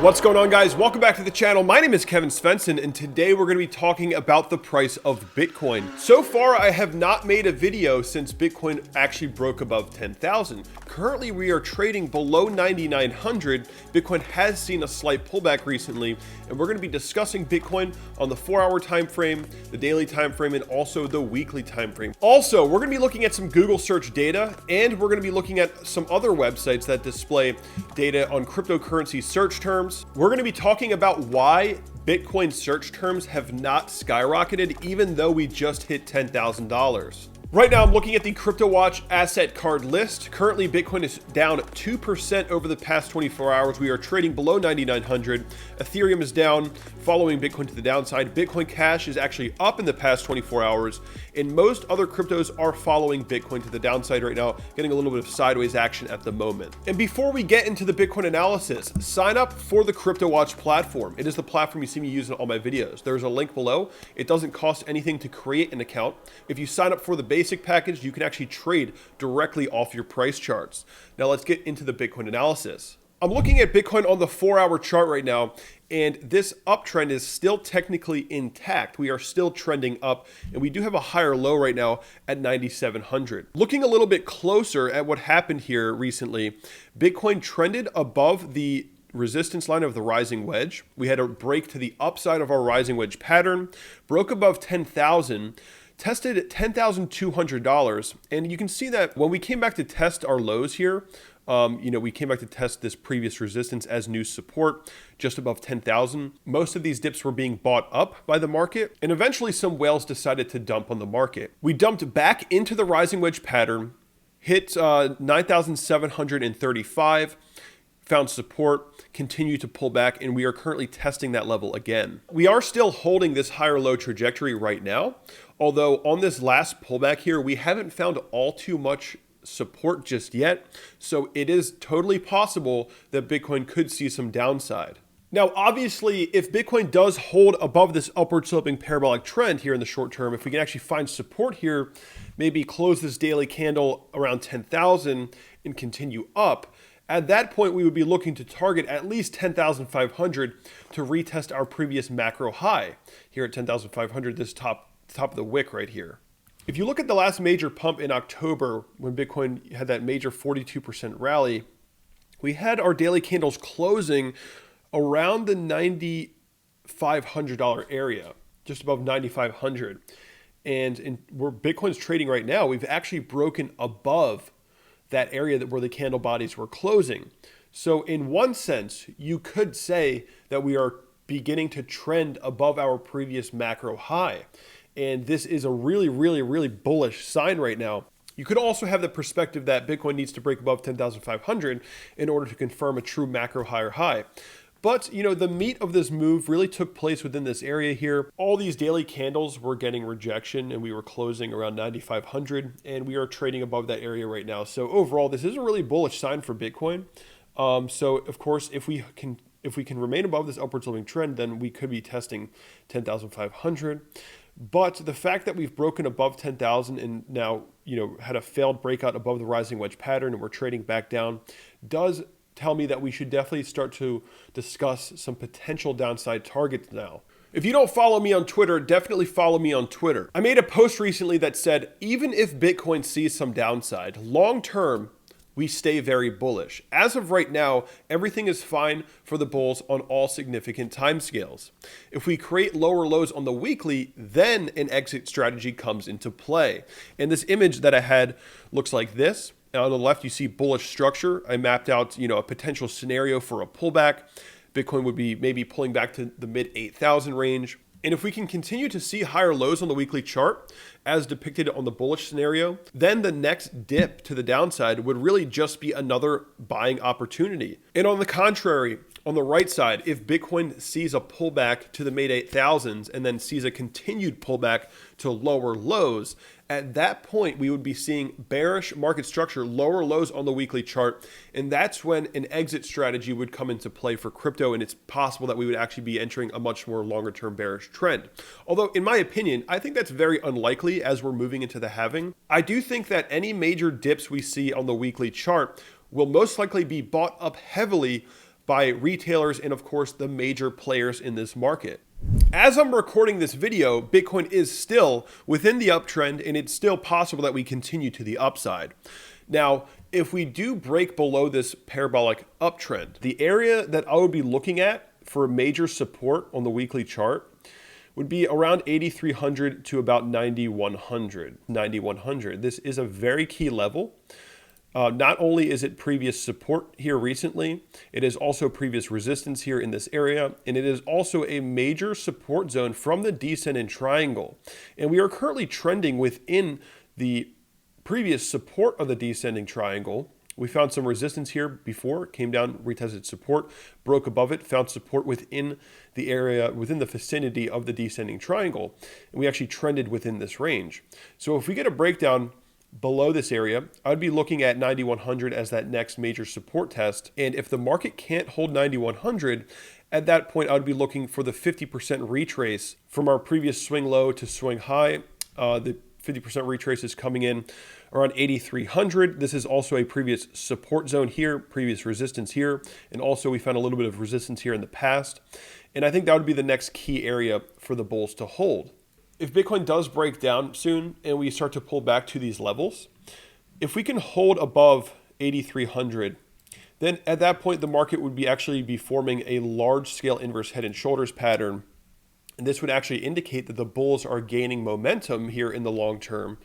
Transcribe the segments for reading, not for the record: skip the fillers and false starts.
What's going on, guys? Welcome back to the channel. My name is Kevin Svenson, and today we're going to be talking about the price of Bitcoin. So far, I have not made a video since Bitcoin actually broke above 10,000. Currently, we are trading below 9,900. Bitcoin has seen a slight pullback recently, and we're going to be discussing Bitcoin on the 4-hour time frame, the daily time frame, and also the weekly time frame. Also, we're going to be looking at some Google search data, and we're going to be looking at some other websites that display data on cryptocurrency search terms. We're going to be talking about why Bitcoin search terms have not skyrocketed even though we just hit $10,000. Right now, I'm looking at the Cryptowatch asset card list. Currently, Bitcoin is down 2% over the past 24 hours. We are trading below 9,900. Ethereum is down, following Bitcoin to the downside. Bitcoin Cash is actually up in the past 24 hours. And most other cryptos are following Bitcoin to the downside right now, getting a little bit of sideways action at the moment. And before we get into the Bitcoin analysis, sign up for the Cryptowatch platform. It is the platform you see me use in all my videos. There's a link below. It doesn't cost anything to create an account. If you sign up for the basic package, you can actually trade directly off your price charts. Now let's get into the Bitcoin analysis. I'm looking at Bitcoin on the 4-hour chart right now, and this uptrend is still technically intact. We are still trending up, and we do have a higher low right now at 9,700. Looking a little bit closer at what happened here recently, Bitcoin trended above the resistance line of the rising wedge. We had a break to the upside of our rising wedge pattern, broke above 10,000, tested at $10,200. And you can see that when we came back to test our lows here, we came back to test this previous resistance as new support just above 10,000. Most of these dips were being bought up by the market, and eventually some whales decided to dump on the market. We dumped back into the rising wedge pattern, hit 9,735, found support, continued to pull back, and we are currently testing that level again. We are still holding this higher low trajectory right now, although on this last pullback here, we haven't found all too much support just yet, so it is totally possible that Bitcoin could see some downside. Now, obviously, if Bitcoin does hold above this upward sloping parabolic trend here in the short term, if we can actually find support here, maybe close this daily candle around 10,000 and continue up, at that point, we would be looking to target at least 10,500 to retest our previous macro high here at 10,500, this top of the wick right here. If you look at the last major pump in October, when Bitcoin had that major 42% rally, we had our daily candles closing around the $9,500 area, just above 9,500. And where Bitcoin's trading right now, we've actually broken above that area where the candle bodies were closing. So in one sense, you could say that we are beginning to trend above our previous macro high. And this is a really, really, really bullish sign right now. You could also have the perspective that Bitcoin needs to break above 10,500 in order to confirm a true macro higher high. But, the meat of this move really took place within this area here. All these daily candles were getting rejection, and we were closing around 9,500, and we are trading above that area right now. So overall, this is a really bullish sign for Bitcoin. So of course, if we can remain above this upward sloping trend, then we could be testing 10,500. But the fact that we've broken above 10,000 and now, had a failed breakout above the rising wedge pattern and we're trading back down does tell me that we should definitely start to discuss some potential downside targets now. If you don't follow me on Twitter, definitely follow me on Twitter. I made a post recently that said, even if Bitcoin sees some downside, long term, we stay very bullish. As of right now, everything is fine for the bulls on all significant timescales. If we create lower lows on the weekly, then an exit strategy comes into play. And this image that I had looks like this. And on the left, you see bullish structure. I mapped out, a potential scenario for a pullback. Bitcoin would be maybe pulling back to the mid 8,000 range. And if we can continue to see higher lows on the weekly chart, as depicted on the bullish scenario, then the next dip to the downside would really just be another buying opportunity. And on the contrary, on the right side, if Bitcoin sees a pullback to the mid 8,000s and then sees a continued pullback to lower lows, at that point, we would be seeing bearish market structure, lower lows on the weekly chart. And that's when an exit strategy would come into play for crypto. And it's possible that we would actually be entering a much more longer term bearish trend. Although, in my opinion, I think that's very unlikely as we're moving into the halving. I do think that any major dips we see on the weekly chart will most likely be bought up heavily by retailers and of course the major players in this market. As I'm recording this video, Bitcoin is still within the uptrend and it's still possible that we continue to the upside. Now, if we do break below this parabolic uptrend, the area that I would be looking at for major support on the weekly chart would be around 8,300 to about 9,100. This is a very key level. Not only is it previous support here recently, it is also previous resistance here in this area, and it is also a major support zone from the descending triangle. And we are currently trending within the previous support of the descending triangle. We found some resistance here before, came down, retested support, broke above it, found support within the area, within the vicinity of the descending triangle, and we actually trended within this range. So if we get a breakdown below this area, I'd be looking at 9,100 as that next major support test. And if the market can't hold 9,100, at that point, I would be looking for the 50% retrace from our previous swing low to swing high. The 50% retrace is coming in around 8,300. This is also a previous support zone here, previous resistance here. And also we found a little bit of resistance here in the past. And I think that would be the next key area for the bulls to hold. If Bitcoin does break down soon and we start to pull back to these levels, if we can hold above 8,300, then at that point the market would actually be forming a large scale inverse head and shoulders pattern. And this would actually indicate that the bulls are gaining momentum here in the long term.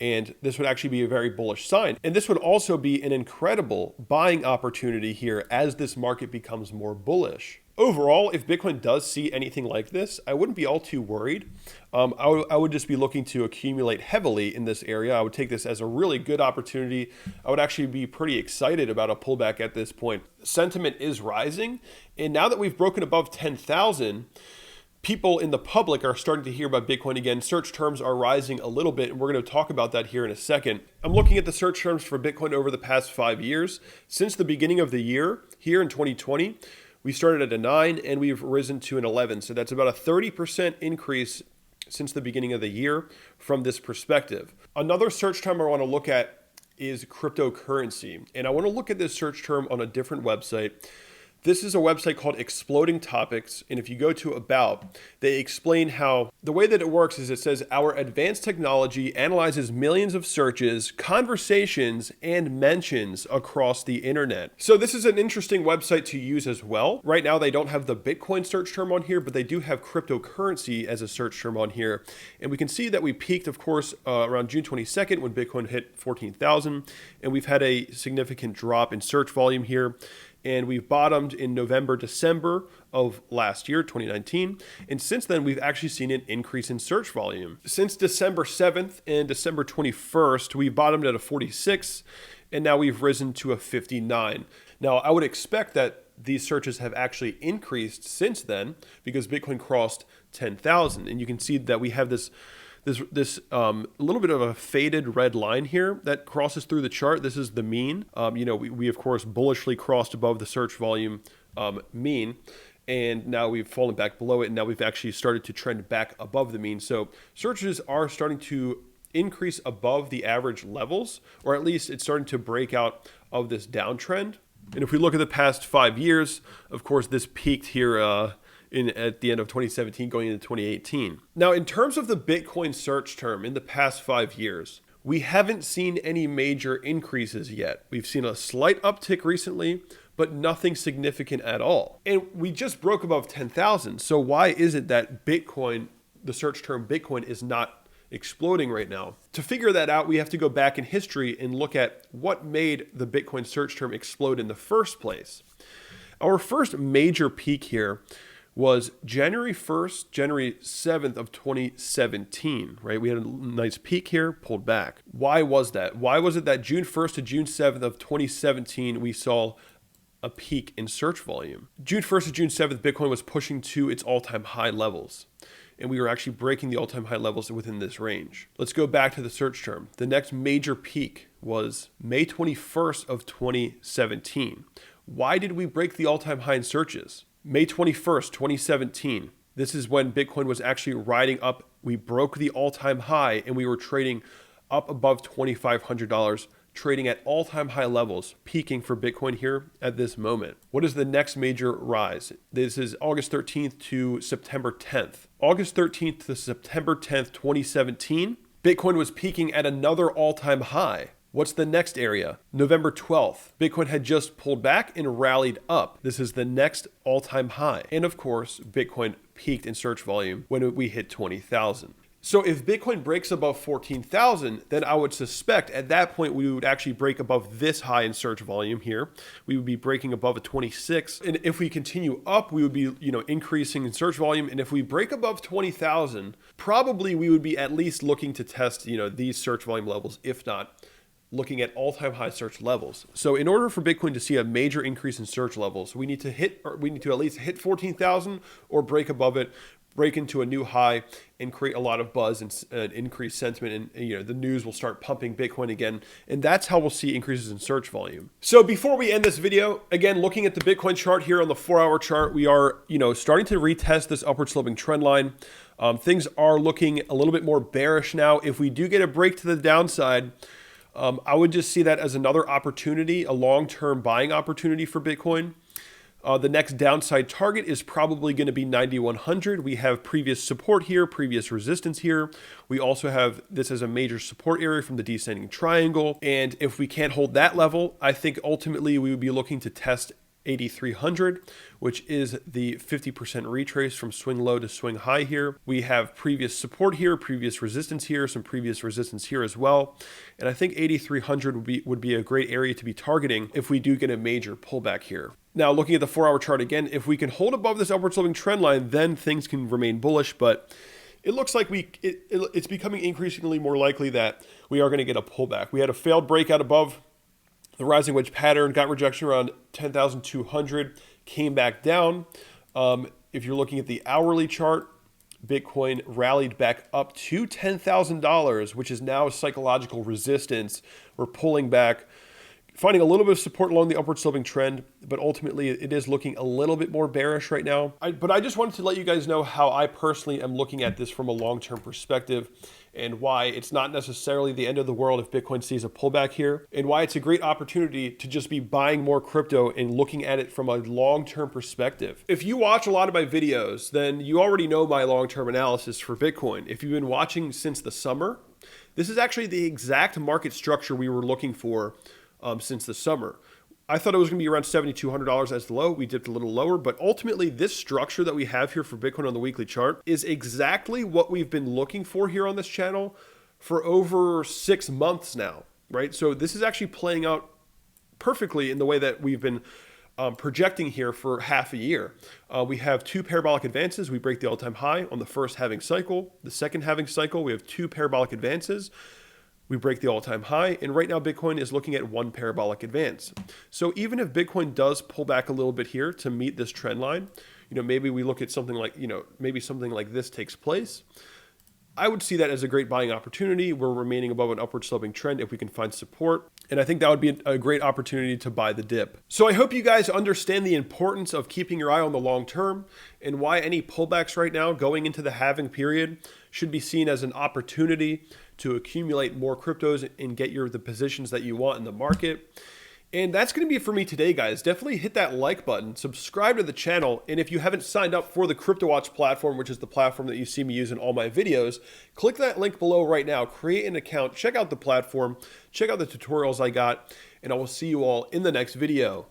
And this would actually be a very bullish sign. And this would also be an incredible buying opportunity here as this market becomes more bullish. Overall, if Bitcoin does see anything like this, I wouldn't be all too worried. I would just be looking to accumulate heavily in this area. I would take this as a really good opportunity. I would actually be pretty excited about a pullback at this point. Sentiment is rising. And now that we've broken above 10,000, people in the public are starting to hear about Bitcoin again. Search terms are rising a little bit, and we're going to talk about that here in a second. I'm looking at the search terms for Bitcoin over the past 5 years. Since the beginning of the year, here in 2020, we started at a 9 and we've risen to an 11. So that's about a 30% increase since the beginning of the year from this perspective. Another search term I want to look at is cryptocurrency. And I want to look at this search term on a different website. This is a website called Exploding Topics, and if you go to About, they explain how the way that it works is it says our advanced technology analyzes millions of searches, conversations, and mentions across the internet. So this is an interesting website to use as well. Right now, they don't have the Bitcoin search term on here, but they do have cryptocurrency as a search term on here. And we can see that we peaked, of course, around June 22nd when Bitcoin hit 14,000, and we've had a significant drop in search volume here. And we've bottomed in November, December of last year, 2019. And since then, we've actually seen an increase in search volume. Since December 7th and December 21st, we bottomed at a 46, and now we've risen to a 59. Now, I would expect that these searches have actually increased since then because Bitcoin crossed 10,000. And you can see that we have this little bit of a faded red line here that crosses through the chart. This is the mean. We of course bullishly crossed above the search volume mean, and now we've fallen back below it, and now we've actually started to trend back above the mean. So searches are starting to increase above the average levels, or at least it's starting to break out of this downtrend. And if we look at the past 5 years, of course, this peaked here at the end of 2017 going into 2018. Now, in terms of the Bitcoin search term in the past 5 years, we haven't seen any major increases yet. We've seen a slight uptick recently, but nothing significant at all. And we just broke above 10,000. So why is it that Bitcoin, the search term Bitcoin, is not exploding right now? To figure that out, we have to go back in history and look at what made the Bitcoin search term explode in the first place. Our first major peak here was January 1st, January 7th of 2017, right? We had a nice peak here, pulled back. Why was that? Why was it that June 1st to June 7th of 2017, we saw a peak in search volume? June 1st to June 7th, Bitcoin was pushing to its all-time high levels, and we were actually breaking the all-time high levels within this range. Let's go back to the search term. The next major peak was May 21st of 2017. Why did we break the all-time high in searches? May 21st, 2017. This is when Bitcoin was actually riding up. We broke the all-time high and we were trading up above $2,500, trading at all-time high levels, peaking for Bitcoin here at this moment. What is the next major rise? This is August 13th to September 10th. August 13th to September 10th, 2017, Bitcoin was peaking at another all-time high. What's the next area? November 12th. Bitcoin had just pulled back and rallied up. This is the next all-time high. And of course, Bitcoin peaked in search volume when we hit 20,000. So if Bitcoin breaks above 14,000, then I would suspect at that point we would actually break above this high in search volume here. We would be breaking above a 26. And if we continue up, we would be, increasing in search volume. And if we break above 20,000, probably we would be at least looking to test, these search volume levels, if not looking at all-time high search levels. So in order for Bitcoin to see a major increase in search levels, we need to at least hit 14,000 or break above it, break into a new high, and create a lot of buzz and increased sentiment, and the news will start pumping Bitcoin again, and that's how we'll see increases in search volume. So before we end this video, again, looking at the Bitcoin chart here on the 4-hour chart, we are starting to retest this upward sloping trend line. Things are looking a little bit more bearish now. If we do get a break to the downside, I would just see that as another opportunity, a long-term buying opportunity for Bitcoin. The next downside target is probably going to be 9,100. We have previous support here, previous resistance here. We also have this as a major support area from the descending triangle. And if we can't hold that level, I think ultimately we would be looking to test 8,300, which is the 50% retrace from swing low to swing high here. We have previous support here, previous resistance here, some previous resistance here as well. And I think 8,300 would be a great area to be targeting if we do get a major pullback here. Now, looking at the 4-hour chart again, if we can hold above this upward sloping trend line, then things can remain bullish, but it looks like it's becoming increasingly more likely that we are going to get a pullback. We had a failed breakout above the rising wedge pattern, got rejection around 10,200, came back down. If you're looking at the hourly chart, Bitcoin rallied back up to $10,000, which is now a psychological resistance. We're pulling back, finding a little bit of support along the upward sloping trend, but ultimately it is looking a little bit more bearish right now. But I just wanted to let you guys know how I personally am looking at this from a long-term perspective, and why it's not necessarily the end of the world if Bitcoin sees a pullback here, and why it's a great opportunity to just be buying more crypto and looking at it from a long-term perspective. If you watch a lot of my videos, then you already know my long-term analysis for Bitcoin. If you've been watching since the summer, this is actually the exact market structure we were looking for since the summer. I thought it was going to be around $7,200 as the low. We dipped a little lower, but ultimately this structure that we have here for Bitcoin on the weekly chart is exactly what we've been looking for here on this channel for over 6 months now, right? So this is actually playing out perfectly in the way that we've been projecting here for half a year. We have 2 parabolic advances. We break the all-time high on the first halving cycle. The second halving cycle, we have 2 parabolic advances. We break the all-time high, and right now Bitcoin is looking at 1 parabolic advance. So even if Bitcoin does pull back a little bit here to meet this trend line, maybe we look at something like, maybe something like this takes place, I would see that as a great buying opportunity. We're remaining above an upward sloping trend if we can find support. And I think that would be a great opportunity to buy the dip. So I hope you guys understand the importance of keeping your eye on the long term, and why any pullbacks right now going into the halving period should be seen as an opportunity to accumulate more cryptos and get the positions that you want in the market. And that's going to be it for me today, guys. Definitely hit that like button, subscribe to the channel, and if you haven't signed up for the Cryptowatch platform, which is the platform that you see me use in all my videos, click that link below right now, create an account, check out the platform, check out the tutorials I got, and I will see you all in the next video.